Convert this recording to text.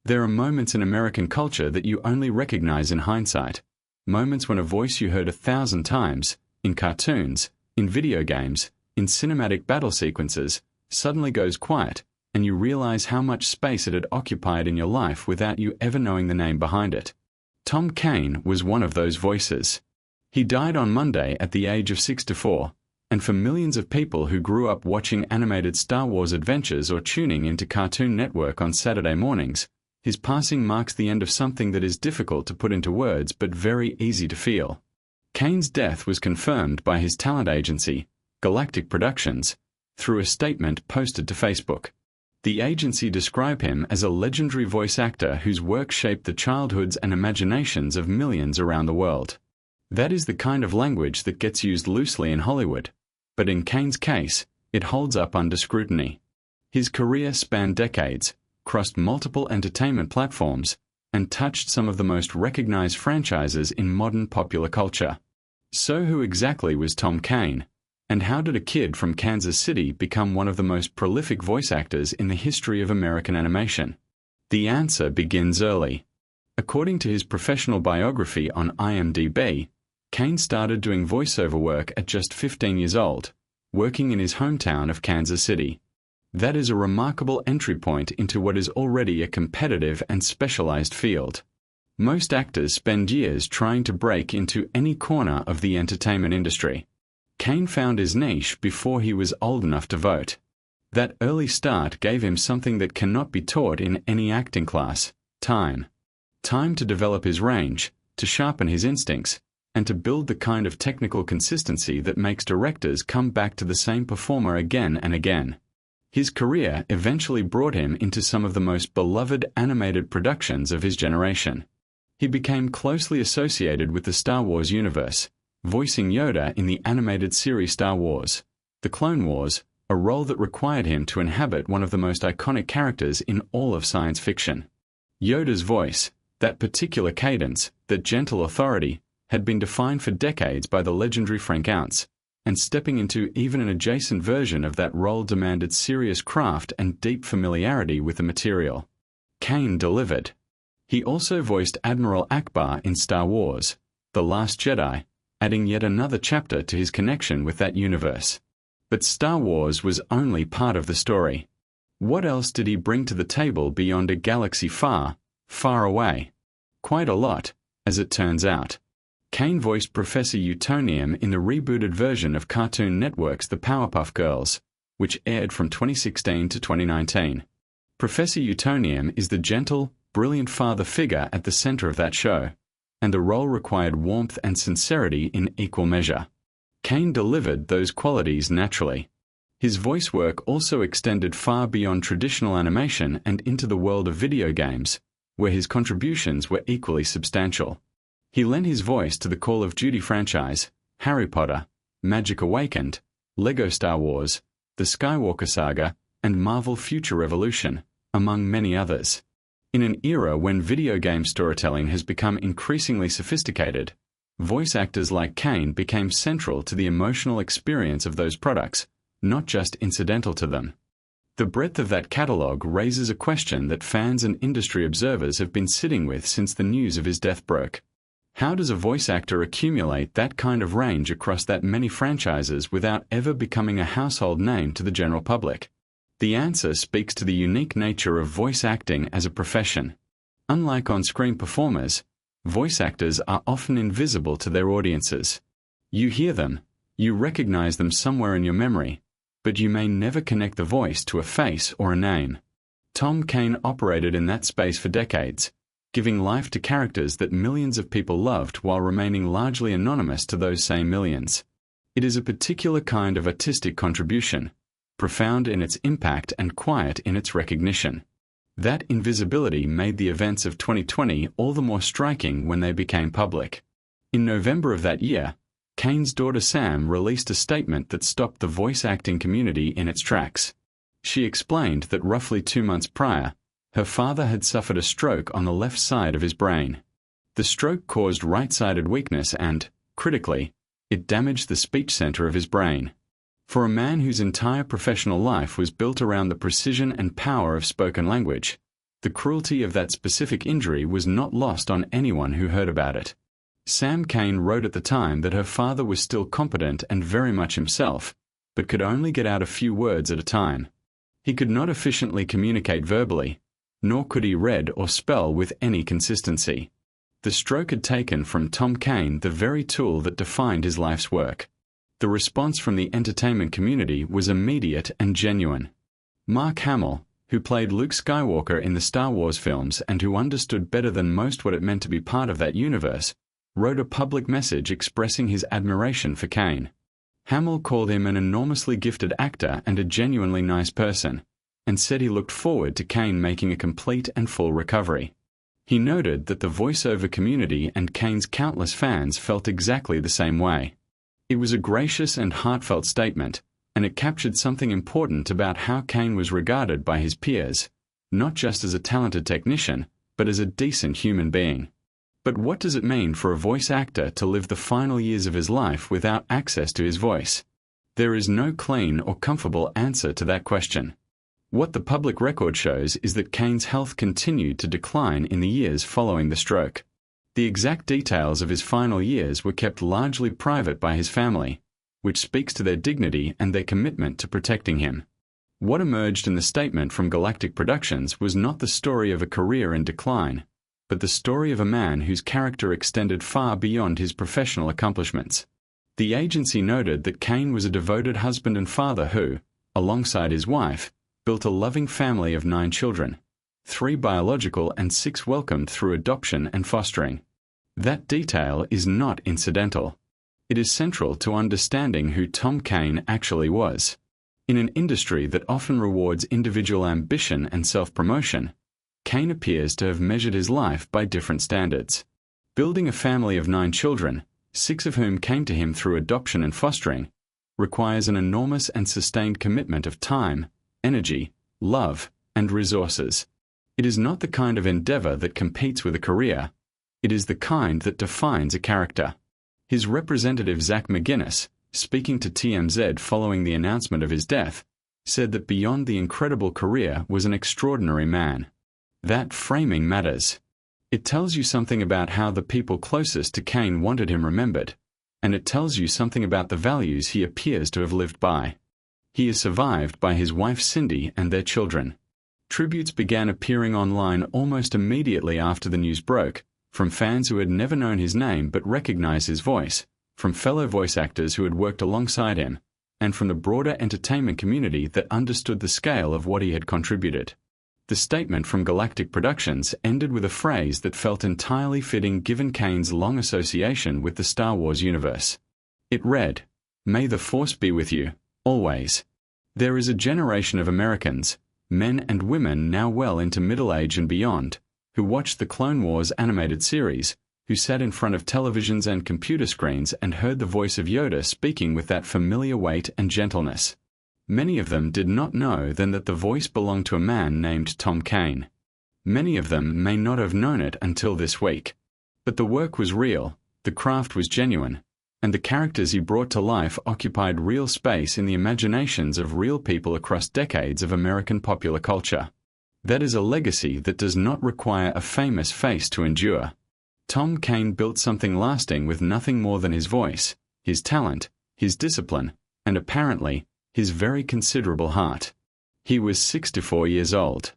There are moments in American culture that you only recognize in hindsight. Moments when a voice you heard 1,000 times, in cartoons, in video games, in cinematic battle sequences, suddenly goes quiet, and you realize how much space it had occupied in your life without you ever knowing the name behind it. Tom Kane was one of those voices. He died on Monday at the age of 64, and for millions of people who grew up watching animated Star Wars adventures or tuning into Cartoon Network on Saturday mornings, his passing marks the end of something that is difficult to put into words but very easy to feel. Kane's death was confirmed by his talent agency, Galactic Productions, through a statement posted to Facebook. The agency described him as a legendary voice actor whose work shaped the childhoods and imaginations of millions around the world. That is the kind of language that gets used loosely in Hollywood, but in Kane's case, it holds up under scrutiny. His career spanned decades, crossed multiple entertainment platforms, and touched some of the most recognized franchises in modern popular culture. So who exactly was Tom Kane? And how did a kid from Kansas City become one of the most prolific voice actors in the history of American animation? The answer begins early. According to his professional biography on IMDb, Kane started doing voiceover work at just 15 years old, working in his hometown of Kansas City. That is a remarkable entry point into what is already a competitive and specialized field. Most actors spend years trying to break into any corner of the entertainment industry. Kane found his niche before he was old enough to vote. That early start gave him something that cannot be taught in any acting class: time. Time to develop his range, to sharpen his instincts, and to build the kind of technical consistency that makes directors come back to the same performer again and again. His career eventually brought him into some of the most beloved animated productions of his generation. He became closely associated with the Star Wars universe, voicing Yoda in the animated series Star Wars: The Clone Wars, a role that required him to inhabit one of the most iconic characters in all of science fiction. Yoda's voice, that particular cadence, that gentle authority, had been defined for decades by the legendary Frank Ounce, and stepping into even an adjacent version of that role demanded serious craft and deep familiarity with the material. Kane delivered. He also voiced Admiral Akbar in Star Wars: The Last Jedi, adding yet another chapter to his connection with that universe. But Star Wars was only part of the story. What else did he bring to the table beyond a galaxy far, far away? Quite a lot, as it turns out. Kane voiced Professor Utonium in the rebooted version of Cartoon Network's The Powerpuff Girls, which aired from 2016 to 2019. Professor Utonium is the gentle, brilliant father figure at the center of that show, and the role required warmth and sincerity in equal measure. Kane delivered those qualities naturally. His voice work also extended far beyond traditional animation and into the world of video games, where his contributions were equally substantial. He lent his voice to the Call of Duty franchise, Harry Potter, Magic Awakened, Lego Star Wars, The Skywalker Saga, and Marvel Future Revolution, among many others. In an era when video game storytelling has become increasingly sophisticated, voice actors like Kane became central to the emotional experience of those products, not just incidental to them. The breadth of that catalog raises a question that fans and industry observers have been sitting with since the news of his death broke. How does a voice actor accumulate that kind of range across that many franchises without ever becoming a household name to the general public? The answer speaks to the unique nature of voice acting as a profession. Unlike on-screen performers, voice actors are often invisible to their audiences. You hear them, you recognize them somewhere in your memory, but you may never connect the voice to a face or a name. Tom Kane operated in that space for decades, giving life to characters that millions of people loved while remaining largely anonymous to those same millions. It is a particular kind of artistic contribution, profound in its impact and quiet in its recognition. That invisibility made the events of 2020 all the more striking when they became public. In November of that year, Kane's daughter Sam released a statement that stopped the voice acting community in its tracks. She explained that roughly 2 months prior, her father had suffered a stroke on the left side of his brain. The stroke caused right-sided weakness and, critically, it damaged the speech center of his brain. For a man whose entire professional life was built around the precision and power of spoken language, The cruelty of that specific injury was not lost on anyone who heard about it. Sam Kane wrote at the time that her father was still competent and very much himself, but could only get out a few words at a time. He could not efficiently communicate verbally, nor could he read or spell with any consistency. The stroke had taken from Tom Kane the very tool that defined his life's work. The response from the entertainment community was immediate and genuine. Mark Hamill, who played Luke Skywalker in the Star Wars films and who understood better than most what it meant to be part of that universe, wrote a public message expressing his admiration for Kane. Hamill called him an enormously gifted actor and a genuinely nice person, and said he looked forward to Kane making a complete and full recovery. He noted that the voiceover community and Kane's countless fans felt exactly the same way. It was a gracious and heartfelt statement, and it captured something important about how Kane was regarded by his peers, not just as a talented technician, but as a decent human being. But what does it mean for a voice actor to live the final years of his life without access to his voice? There is no clean or comfortable answer to that question. What the public record shows is that Kane's health continued to decline in the years following the stroke. The exact details of his final years were kept largely private by his family, which speaks to their dignity and their commitment to protecting him. What emerged in the statement from Galactic Productions was not the story of a career in decline, but the story of a man whose character extended far beyond his professional accomplishments. The agency noted that Kane was a devoted husband and father who, alongside his wife, built a loving family of 9 children, 3 biological and 6 welcomed through adoption and fostering. That detail is not incidental. It is central to understanding who Tom Kane actually was. In an industry that often rewards individual ambition and self-promotion, Kane appears to have measured his life by different standards. Building a family of 9 children, 6 of whom came to him through adoption and fostering, requires an enormous and sustained commitment of time, energy, love, and resources. It is not the kind of endeavor that competes with a career. It is the kind that defines a character. His representative Zach McGuinness, speaking to TMZ following the announcement of his death, said that beyond the incredible career was an extraordinary man. That framing matters. It tells you something about how the people closest to Kane wanted him remembered, and it tells you something about the values he appears to have lived by. He is survived by his wife Cindy and their children. Tributes began appearing online almost immediately after the news broke, from fans who had never known his name but recognized his voice, from fellow voice actors who had worked alongside him, and from the broader entertainment community that understood the scale of what he had contributed. The statement from Galactic Productions ended with a phrase that felt entirely fitting given Kane's long association with the Star Wars universe. It read, "May the Force be with you, always." There is a generation of Americans, men and women now well into middle age and beyond, who watched the Clone Wars animated series, who sat in front of televisions and computer screens and heard the voice of Yoda speaking with that familiar weight and gentleness. Many of them did not know then that the voice belonged to a man named Tom Kane. Many of them may not have known it until this week. But the work was real, the craft was genuine, and the characters he brought to life occupied real space in the imaginations of real people across decades of American popular culture. That is a legacy that does not require a famous face to endure. Tom Kane built something lasting with nothing more than his voice, his talent, his discipline, and apparently, his very considerable heart. He was 64 years old.